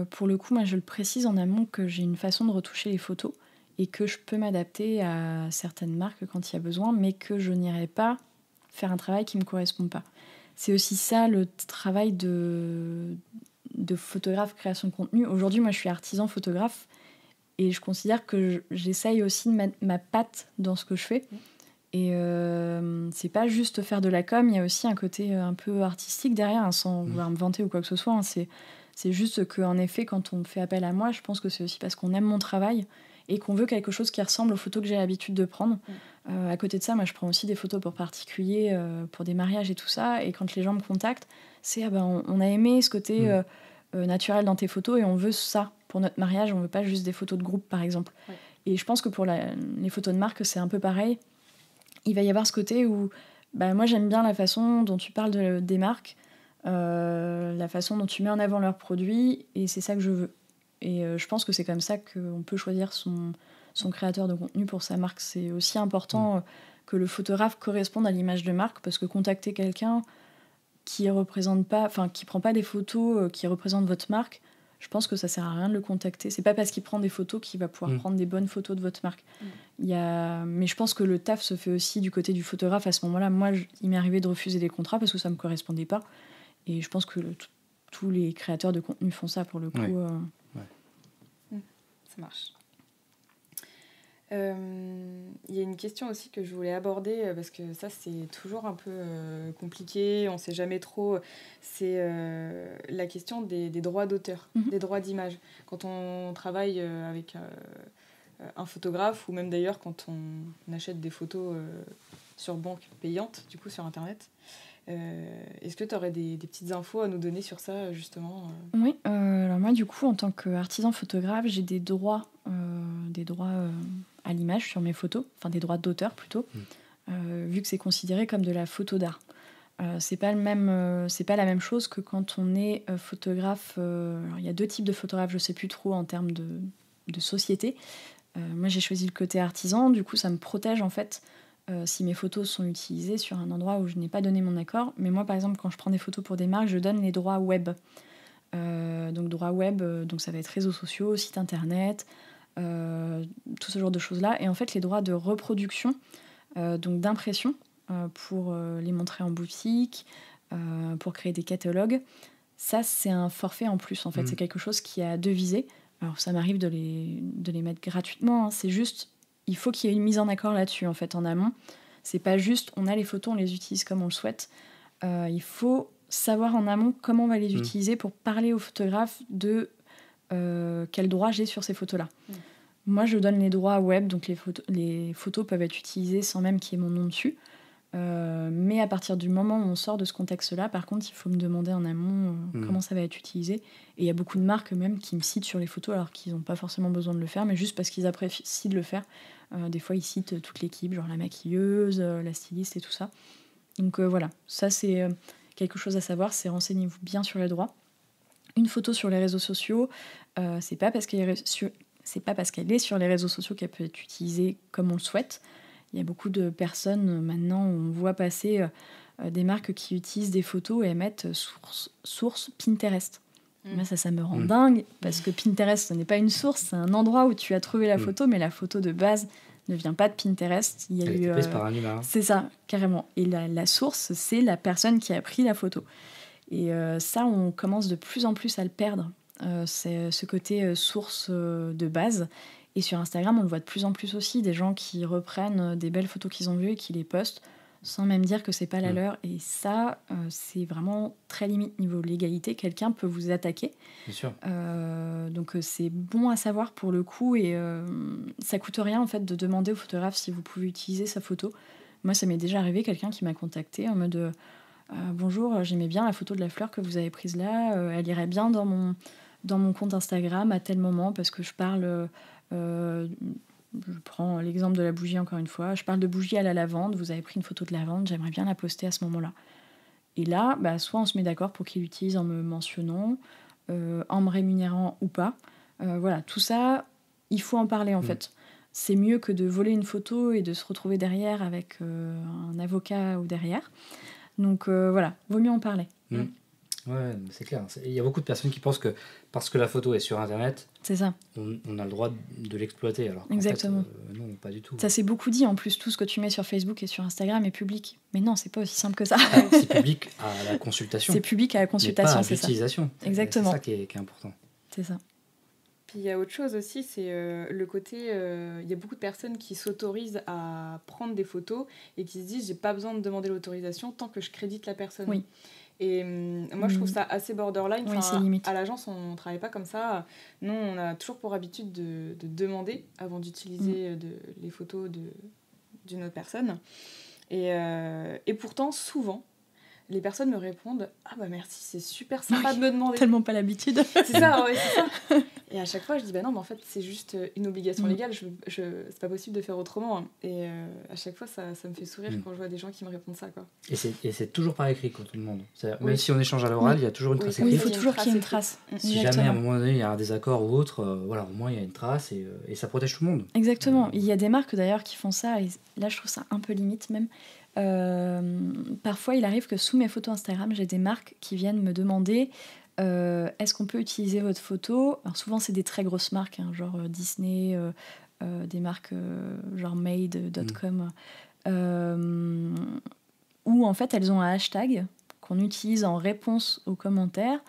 pour le coup, moi, je le précise en amont que j'ai une façon de retoucher les photos et que je peux m'adapter à certaines marques quand il y a besoin, mais que je n'irai pas faire un travail qui ne me correspond pas. C'est aussi ça le travail de photographe création de contenu. Aujourd'hui, moi, je suis artisan photographe et je considère que j'essaye aussi de mettre ma patte dans ce que je fais. Et c'est pas juste faire de la com, il y a aussi un côté un peu artistique derrière, sans vouloir me vanter ou quoi que ce soit. C'est juste qu'en effet, quand on fait appel à moi, je pense que c'est aussi parce qu'on aime mon travail et qu'on veut quelque chose qui ressemble aux photos que j'ai l'habitude de prendre. À côté de ça, moi, je prends aussi des photos pour particuliers, pour des mariages et tout ça. Et quand les gens me contactent, c'est on a aimé ce côté naturel dans tes photos et on veut ça pour notre mariage. On veut pas juste des photos de groupe, par exemple. Et je pense que pour les photos de marque, c'est un peu pareil. Il va y avoir ce côté où moi j'aime bien la façon dont tu parles des marques, la façon dont tu mets en avant leurs produits, et c'est ça que je veux. Et je pense que c'est comme ça qu'on peut choisir son créateur de contenu pour sa marque. C'est aussi important que le photographe corresponde à l'image de marque, parce que contacter quelqu'un qui prend pas des photos qui représentent votre marque, je pense que ça sert à rien de le contacter. C'est pas parce qu'il prend des photos qu'il va pouvoir prendre des bonnes photos de votre marque. Mais je pense que le taf se fait aussi du côté du photographe à ce moment-là. Moi, il m'est arrivé de refuser des contrats parce que ça me correspondait pas. Et je pense que tous les créateurs de contenu font ça pour le coup. Ça marche. Il y a une question aussi que je voulais aborder, parce que ça c'est toujours un peu compliqué, on ne sait jamais trop, c'est la question des droits d'auteur, des droits d'image. Quand on travaille avec un photographe, ou même d'ailleurs quand on achète des photos sur banque payante, du coup sur internet, est-ce que tu aurais des petites infos à nous donner sur ça justement Oui, alors moi du coup en tant qu'artisan photographe, j'ai des droits à l'image sur mes photos, enfin des droits d'auteur plutôt, vu que c'est considéré comme de la photo d'art. C'est pas la même chose que quand on est photographe. Alors il y a 2 types de photographes, je sais plus trop en termes de société. Moi j'ai choisi le côté artisan, du coup ça me protège en fait si mes photos sont utilisées sur un endroit où je n'ai pas donné mon accord. Mais moi par exemple quand je prends des photos pour des marques, je donne les droits web. Donc droits web, donc ça va être réseaux sociaux, site internet, tout ce genre de choses-là. Et en fait, les droits de reproduction, donc d'impression, pour les montrer en boutique, pour créer des catalogues, ça, c'est un forfait en plus. En fait, c'est quelque chose qui a 2 visées. Alors, ça m'arrive de les mettre gratuitement. Hein. C'est juste, il faut qu'il y ait une mise en accord là-dessus, en fait, en amont. C'est pas juste, on a les photos, on les utilise comme on le souhaite. Il faut savoir en amont comment on va les utiliser pour parler au photographe de quel droit j'ai sur ces photos-là. Moi, je donne les droits web, donc les photos peuvent être utilisées sans même qu'il y ait mon nom dessus. Mais à partir du moment où on sort de ce contexte-là, par contre, il faut me demander en amont comment ça va être utilisé. Et il y a beaucoup de marques même qui me citent sur les photos, alors qu'ils n'ont pas forcément besoin de le faire, mais juste parce qu'ils apprécient de le faire. Des fois, ils citent toute l'équipe, genre la maquilleuse, la styliste et tout ça. Donc voilà, ça c'est quelque chose à savoir, c'est renseignez-vous bien sur les droits. Une photo sur les réseaux sociaux, c'est pas parce qu'elle est sur les réseaux sociaux qu'elle peut être utilisée comme on le souhaite. Il y a beaucoup de personnes maintenant, on voit passer des marques qui utilisent des photos et mettent source Pinterest. Moi, ça me rend dingue, parce que Pinterest, ce n'est pas une source, c'est un endroit où tu as trouvé la photo, mais la photo de base ne vient pas de Pinterest. Elle a été prise par un humain. C'est ça, carrément. Et la source, c'est la personne qui a pris la photo. Et ça, on commence de plus en plus à le perdre. C'est ce côté source de base. Et sur Instagram, on le voit de plus en plus aussi, des gens qui reprennent des belles photos qu'ils ont vues et qui les postent sans même dire que c'est pas la leur. Et ça, c'est vraiment très limite niveau légalité. Quelqu'un peut vous attaquer. Bien sûr. Donc c'est bon à savoir pour le coup. Et ça coûte rien en fait de demander au photographe si vous pouvez utiliser sa photo. Moi, ça m'est déjà arrivé, quelqu'un qui m'a contacté en mode bonjour, j'aimais bien la photo de la fleur que vous avez prise là. Elle irait bien dans mon compte Instagram à tel moment parce que je parle... je prends l'exemple de la bougie encore une fois. Je parle de bougie à la lavande. Vous avez pris une photo de lavande. J'aimerais bien la poster à ce moment-là. Et là, soit on se met d'accord pour qu'il l'utilise en me mentionnant, en me rémunérant ou pas. Voilà, tout ça, il faut en parler en fait. C'est mieux que de voler une photo et de se retrouver derrière avec un avocat ou derrière. Donc voilà, vaut mieux en parler. Ouais, c'est clair. Il y a beaucoup de personnes qui pensent que parce que la photo est sur Internet, c'est ça. On a le droit de l'exploiter. Alors exactement. En fait, non, pas du tout. Ça c'est beaucoup dit. En plus, tout ce que tu mets sur Facebook et sur Instagram est public. Mais non, c'est pas aussi simple que ça. C'est public à la consultation. C'est public à la consultation, c'est ça. L'utilisation. Exactement. C'est ça qui est important. C'est ça. Puis il y a autre chose aussi, c'est le côté... Il y a beaucoup de personnes qui s'autorisent à prendre des photos et qui se disent « j'ai pas besoin de demander l'autorisation tant que je crédite la personne ». Oui. Et moi, je trouve ça assez borderline. Oui, c'est limite. À l'agence, on ne travaille pas comme ça. Nous, on a toujours pour habitude de demander avant d'utiliser les photos d'une autre personne. Et pourtant, souvent, les personnes me répondent « Ah bah merci, c'est super sympa de me demander. » Tellement pas l'habitude. C'est ça, ouais, c'est ça. Et à chaque fois, je dis « Bah non, mais en fait, c'est juste une obligation légale, c'est pas possible de faire autrement. » Et à chaque fois, ça me fait sourire quand je vois des gens qui me répondent ça, quoi. Et c'est toujours par écrit quand on demande. Même si on échange à l'oral, il y a toujours une trace Oui, écrite. il faut toujours qu'il y ait une trace. Si jamais à un moment donné il y a un désaccord ou autre, voilà, au moins il y a une trace et ça protège tout le monde. Exactement. Il y a des marques d'ailleurs qui font ça, et là je trouve ça un peu limite même. Parfois il arrive que sous mes photos Instagram, j'ai des marques qui viennent me demander est-ce qu'on peut utiliser votre photo. Alors souvent c'est des très grosses marques, hein, genre Disney, des marques genre made.com, où en fait elles ont un hashtag qu'on utilise en réponse aux commentaires.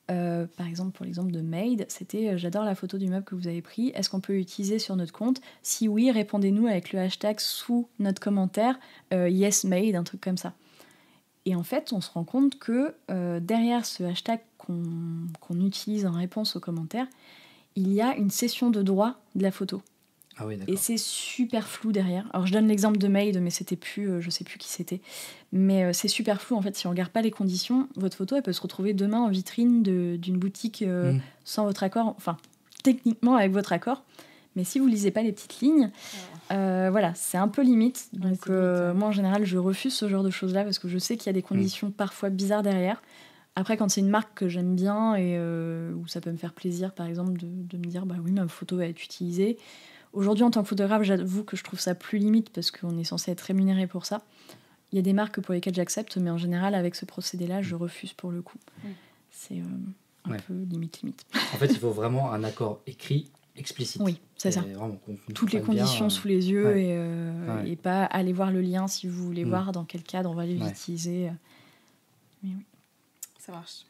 Par exemple, pour l'exemple de Made, c'était j'adore la photo du meuble que vous avez pris, est-ce qu'on peut l'utiliser sur notre compte? Si oui, répondez-nous avec le hashtag sous notre commentaire yes made, un truc comme ça. Et en fait, on se rend compte que derrière ce hashtag qu'on utilise en réponse aux commentaires, il y a une cession de droit de la photo. Ah oui, d'accord. Et c'est super flou derrière. Alors je donne l'exemple de Made, mais c'était plus, je sais plus qui c'était. Mais c'est super flou en fait. Si on regarde pas les conditions, votre photo elle peut se retrouver demain en vitrine d'une boutique sans votre accord. Enfin, techniquement avec votre accord. Mais si vous lisez pas les petites lignes, voilà, c'est un peu limite. Donc moi en général, je refuse ce genre de choses-là parce que je sais qu'il y a des conditions parfois bizarres derrière. Après, quand c'est une marque que j'aime bien et où ça peut me faire plaisir, par exemple, de me dire bah oui, ma photo va être utilisée. Aujourd'hui, en tant que photographe, j'avoue que je trouve ça plus limite parce qu'on est censé être rémunéré pour ça. Il y a des marques pour lesquelles j'accepte, mais en général, avec ce procédé-là, je refuse pour le coup. C'est un peu limite. En fait, il faut vraiment un accord écrit, explicite. Oui, c'est ça. Vraiment, toutes les conditions sous les yeux et pas aller voir le lien si vous voulez voir dans quel cadre on va les utiliser. Mais oui. Ça marche.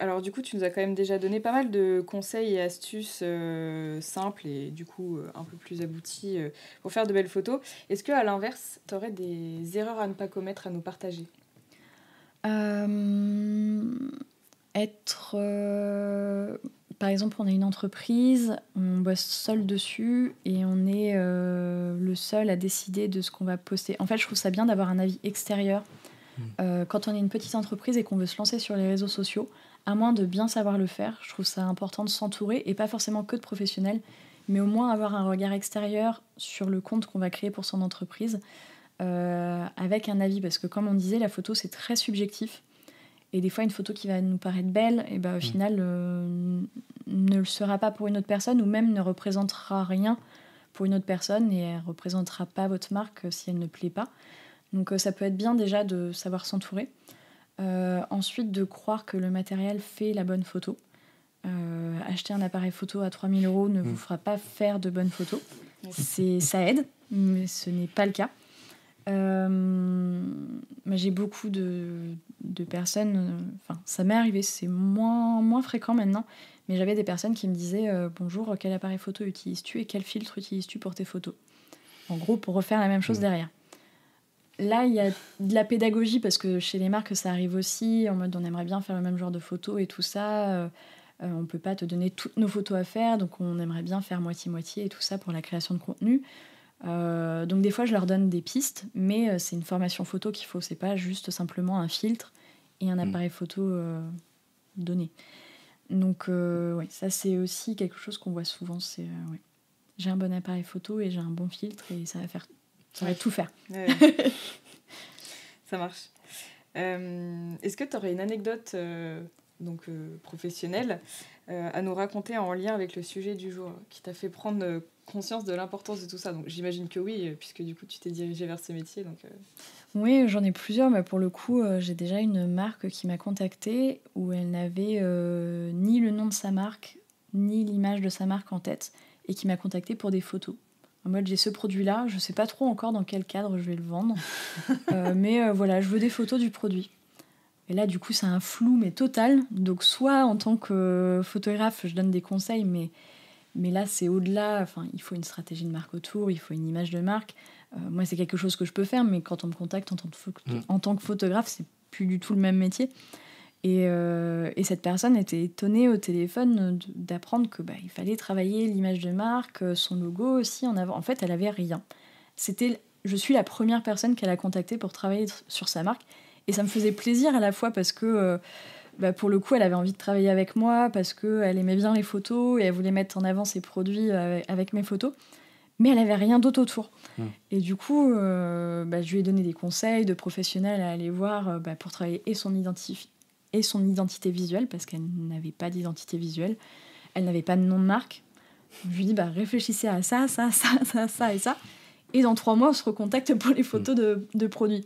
Alors du coup, tu nous as quand même déjà donné pas mal de conseils et astuces simples et du coup un peu plus aboutis pour faire de belles photos. Est-ce que à l'inverse, tu aurais des erreurs à ne pas commettre, à nous partager? Par exemple, on a une entreprise, on bosse seul dessus et on est le seul à décider de ce qu'on va poster. En fait, je trouve ça bien d'avoir un avis extérieur. Quand on est une petite entreprise et qu'on veut se lancer sur les réseaux sociaux, à moins de bien savoir le faire, je trouve ça important de s'entourer, et pas forcément que de professionnels, mais au moins avoir un regard extérieur sur le compte qu'on va créer pour son entreprise, avec un avis, parce que comme on disait, la photo c'est très subjectif, et des fois une photo qui va nous paraître belle, et au final ne le sera pas pour une autre personne, ou même ne représentera rien pour une autre personne, et elle ne représentera pas votre marque si elle ne plaît pas. Donc ça peut être bien déjà de savoir s'entourer. Ensuite, de croire que le matériel fait la bonne photo. Acheter un appareil photo à 3 000 € ne vous fera pas faire de bonnes photos. Ça aide, mais ce n'est pas le cas. J'ai beaucoup de personnes... ça m'est arrivé, c'est moins fréquent maintenant, mais j'avais des personnes qui me disaient « Bonjour, quel appareil photo utilises-tu et quel filtre utilises-tu pour tes photos ?» En gros, pour refaire la même chose derrière. Là, il y a de la pédagogie parce que chez les marques, ça arrive aussi. En mode, on aimerait bien faire le même genre de photos et tout ça. On peut pas te donner toutes nos photos à faire, donc on aimerait bien faire moitié-moitié et tout ça pour la création de contenu. Donc des fois, je leur donne des pistes, mais c'est une formation photo qu'il faut. C'est pas juste simplement un filtre et un appareil photo donné. Donc ça, c'est aussi quelque chose qu'on voit souvent. C'est j'ai un bon appareil photo et j'ai un bon filtre et ça va tout faire. Ça marche. Est-ce que tu aurais une anecdote professionnelle à nous raconter en lien avec le sujet du jour qui t'a fait prendre conscience de l'importance de tout ça? Donc, j'imagine que oui, puisque du coup tu t'es dirigée vers ce métier. Donc, Oui, j'en ai plusieurs, mais pour le coup, j'ai déjà une marque qui m'a contactée où elle n'avait ni le nom de sa marque, ni l'image de sa marque en tête, et qui m'a contactée pour des photos. En mode, j'ai ce produit-là, je sais pas trop encore dans quel cadre je vais le vendre, mais voilà, je veux des photos du produit. Et là, du coup, c'est un flou, mais total. Donc, soit en tant que photographe, je donne des conseils, mais là, c'est au-delà. Enfin, il faut une stratégie de marque autour, il faut une image de marque. Moi, c'est quelque chose que je peux faire, mais quand on me contacte en tant que photographe, c'est plus du tout le même métier. Et cette personne était étonnée au téléphone d'apprendre que il fallait travailler l'image de marque, son logo aussi en avant. En fait, elle avait rien. C'était je suis la première personne qu'elle a contactée pour travailler sur sa marque. Et ça me faisait plaisir à la fois parce que, pour le coup, elle avait envie de travailler avec moi, parce qu'elle aimait bien les photos et elle voulait mettre en avant ses produits avec mes photos. Mais elle n'avait rien d'autre autour. Et du coup, je lui ai donné des conseils de professionnels à aller voir pour travailler et son identité visuelle, parce qu'elle n'avait pas d'identité visuelle. Elle n'avait pas de nom de marque. Je lui ai dit, réfléchissez à ça et ça. Et dans 3 mois, on se recontacte pour les photos de produits.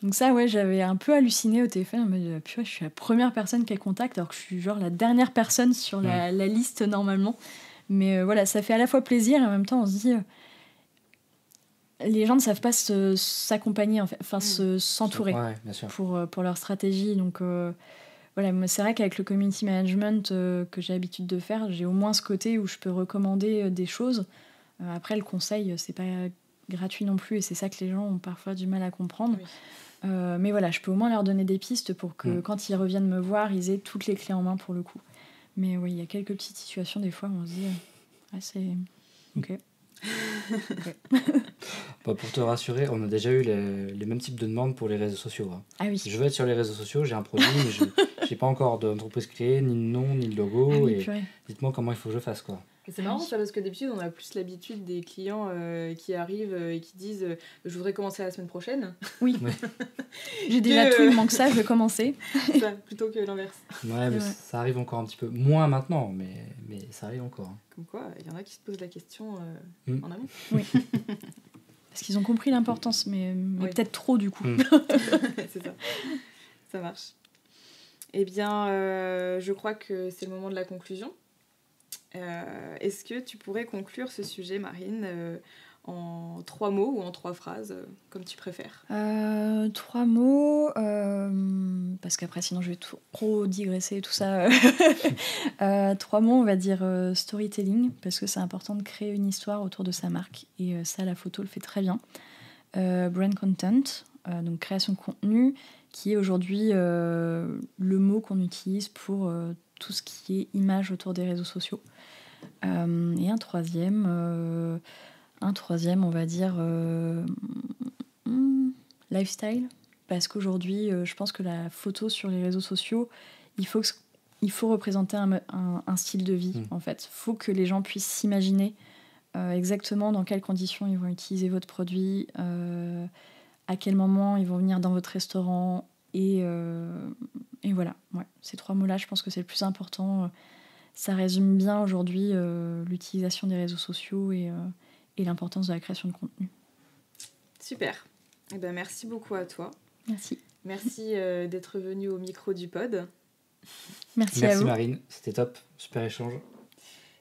Donc ça, ouais, j'avais un peu halluciné au téléphone. Je me disais, je suis la première personne qu'elle contacte, alors que je suis genre la dernière personne sur la liste normalement. Mais voilà, ça fait à la fois plaisir et en même temps, on se dit... les gens ne savent pas s'accompagner, s'entourer pour leur stratégie. Donc voilà, c'est vrai qu'avec le community management que j'ai l'habitude de faire, j'ai au moins ce côté où je peux recommander des choses. Après, le conseil, c'est pas gratuit non plus et c'est ça que les gens ont parfois du mal à comprendre. Oui. Mais voilà, je peux au moins leur donner des pistes pour que quand ils reviennent me voir, ils aient toutes les clés en main pour le coup. Mais oui, il y a quelques petites situations, des fois, où on se dit c'est... Ok. Pour te rassurer, on a déjà eu les mêmes types de demandes pour les réseaux sociaux. Hein. Ah oui. Je veux être sur les réseaux sociaux, j'ai un produit, mais je n'ai pas encore d'entreprise créée, ni de nom, ni de logo. Ah oui, et dites-moi comment il faut que je fasse, quoi. Et c'est marrant ça, parce que d'habitude on a plus l'habitude des clients qui arrivent et qui disent je voudrais commencer la semaine prochaine. Oui. J'ai déjà tout, il manque ça, je vais commencer. Ça, plutôt que l'inverse. Ouais, mais ça arrive encore un petit peu. Moins maintenant, mais ça arrive encore. Comme quoi, il y en a qui se posent la question en amont. Oui. Parce qu'ils ont compris l'importance, mais peut-être trop du coup. C'est ça. Ça marche. Eh bien, je crois que c'est le moment de la conclusion. Est-ce que tu pourrais conclure ce sujet, Marine, en 3 mots ou en 3 phrases, comme tu préfères? 3 mots, parce qu'après sinon je vais trop digresser et tout ça. 3 mots, on va dire storytelling, parce que c'est important de créer une histoire autour de sa marque, et ça la photo le fait très bien. Brand content, donc création de contenu, qui est aujourd'hui le mot qu'on utilise pour tout ce qui est image autour des réseaux sociaux. Et un troisième, on va dire lifestyle, parce qu'aujourd'hui, je pense que la photo sur les réseaux sociaux, il faut représenter un style de vie, en fait. Il faut que les gens puissent s'imaginer exactement dans quelles conditions ils vont utiliser votre produit, à quel moment ils vont venir dans votre restaurant, et voilà. Ouais. Ces 3 mots-là, je pense que c'est le plus important. Ça résume bien aujourd'hui l'utilisation des réseaux sociaux et l'importance de la création de contenu. Super. Eh ben, merci beaucoup à toi. Merci. Merci d'être venue au micro du pod. Merci à vous. Merci Marine, c'était top, super échange.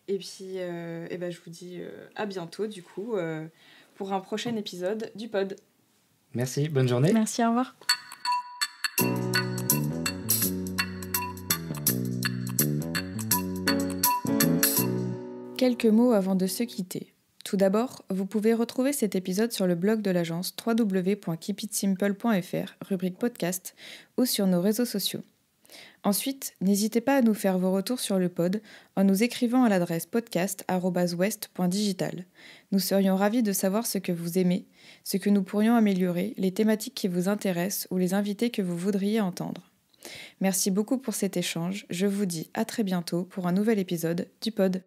Et puis, je vous dis à bientôt du coup pour un prochain épisode du pod. Merci, bonne journée. Merci, au revoir. Quelques mots avant de se quitter. Tout d'abord, vous pouvez retrouver cet épisode sur le blog de l'agence www.keepitsimple.fr, rubrique podcast, ou sur nos réseaux sociaux. Ensuite, n'hésitez pas à nous faire vos retours sur le pod en nous écrivant à l'adresse podcast@west.digital. Nous serions ravis de savoir ce que vous aimez, ce que nous pourrions améliorer, les thématiques qui vous intéressent ou les invités que vous voudriez entendre. Merci beaucoup pour cet échange. Je vous dis à très bientôt pour un nouvel épisode du pod.